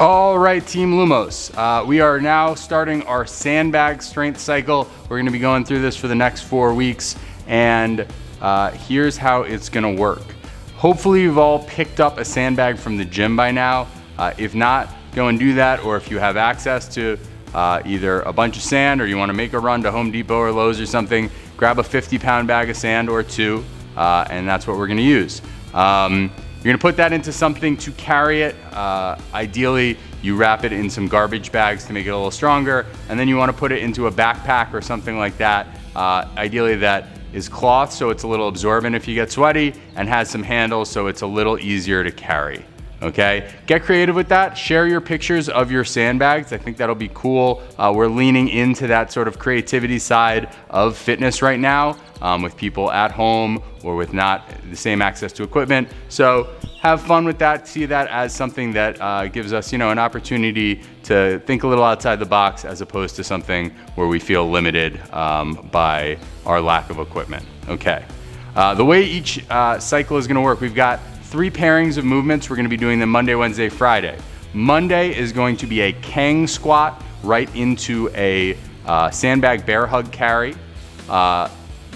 All right, Team Lumos. We are now starting our sandbag strength cycle. We're gonna be going through this for the next 4 weeks, and here's how it's gonna work. Hopefully you've all picked up a sandbag from the gym by now. If not, go and do that, or if you have access to either a bunch of sand or you wanna make a run to Home Depot or Lowe's or something, grab a 50-pound bag of sand or two, and that's what we're gonna use. You're gonna put that into something to carry it. Ideally, you wrap it in some garbage bags to make it a little stronger, and then you wanna put it into a backpack or something like that. Ideally, that is cloth, so it's a little absorbent if you get sweaty, and has some handles, so it's a little easier to carry. Okay, get creative with that. Share your pictures of your sandbags. I think that'll be cool. We're leaning into that sort of creativity side of fitness right now, with people at home or with not the same access to equipment. So have fun with that. See that as something that gives us, an opportunity to think a little outside the box, as opposed to something where we feel limited by our lack of equipment. Okay, the way each cycle is going to work, we've got 3 pairings of movements. We're gonna be doing them Monday, Wednesday, Friday. Monday is going to be a Kang squat right into a sandbag bear hug carry.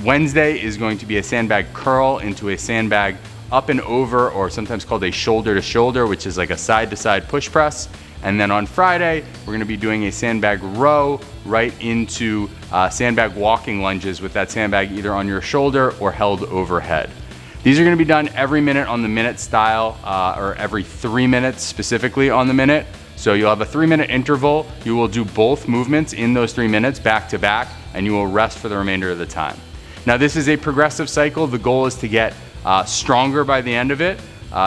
Wednesday is going to be a sandbag curl into a sandbag up and over, or sometimes called a shoulder to shoulder, which is like a side to side push press. And then on Friday, we're gonna be doing a sandbag row right into sandbag walking lunges with that sandbag either on your shoulder or held overhead. These are gonna be done every minute on the minute style, or every 3 minutes specifically on the minute. So you'll have a 3-minute interval. You will do both movements in those 3 minutes back to back, and you will rest for the remainder of the time. Now, this is a progressive cycle. The goal is to get stronger by the end of it.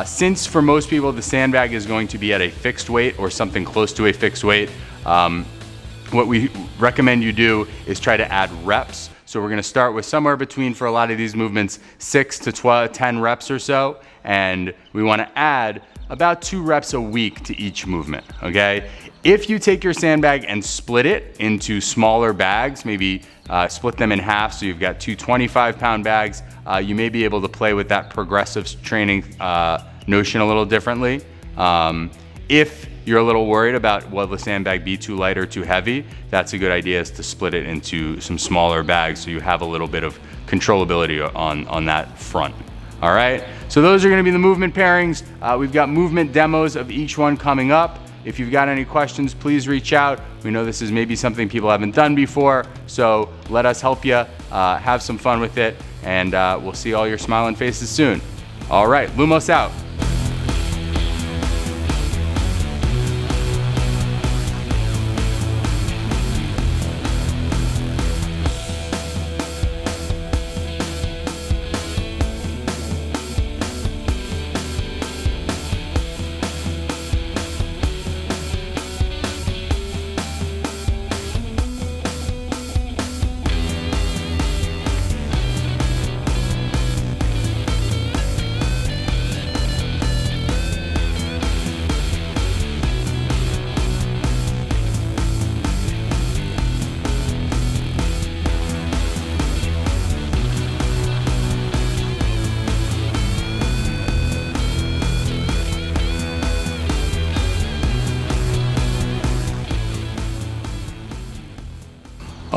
Since for most people, the sandbag is going to be at a fixed weight or something close to a fixed weight, what we recommend you do is try to add reps. So we're gonna start with somewhere between, for a lot of these movements, 6 to 10 reps or so. And we wanna add about 2 reps a week to each movement, okay? If you take your sandbag and split it into smaller bags, maybe split them in half, so you've got 2 25-pound bags, you may be able to play with that progressive training notion a little differently. If you're a little worried about, will the sandbag be too light or too heavy, that's a good idea, is to split it into some smaller bags so you have a little bit of controllability on that front. All right, so those are gonna be the movement pairings. We've got movement demos of each one coming up. If you've got any questions, please reach out. We know this is maybe something people haven't done before, so let us help you. Have some fun with it, and we'll see all your smiling faces soon. All right, Lumos out.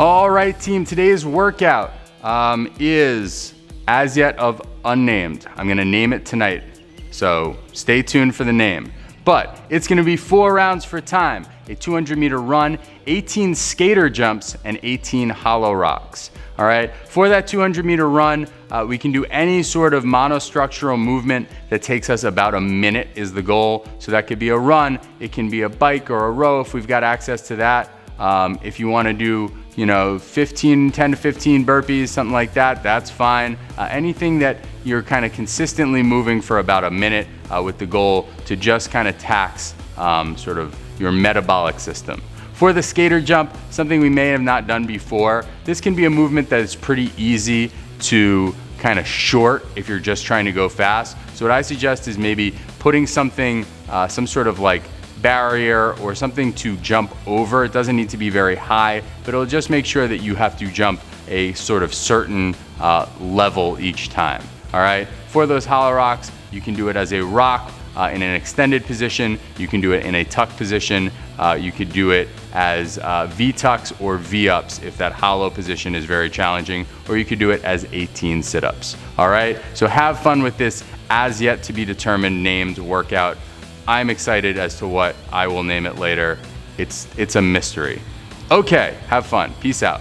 All right, team, today's workout is as yet of unnamed. I'm gonna name it tonight, so stay tuned for the name. But it's gonna be 4 rounds for time, a 200-meter run, 18 skater jumps, and 18 hollow rocks. All right, for that 200-meter run, we can do any sort of monostructural movement that takes us about a minute is the goal. So that could be a run, it can be a bike or a row if we've got access to that. If you wanna do 10 to 15 burpees, something like that, that's fine. Anything that you're kind of consistently moving for about a minute with the goal to just kind of tax sort of your metabolic system. For the skater jump, something we may have not done before, this can be a movement that is pretty easy to kind of short if you're just trying to go fast. So what I suggest is maybe putting something, some sort of like barrier or something to jump over. It doesn't need to be very high, but it'll just make sure that you have to jump a sort of certain level each time. All right, for those hollow rocks, you can do it as a rock in an extended position. You can do it in a tuck position. You could do it as V-tucks or V-ups if that hollow position is very challenging, or you could do it as 18 sit-ups. All right, so have fun with this as yet to be determined named workout. I'm excited as to what I will name it later. It's a mystery. Okay, have fun. Peace out.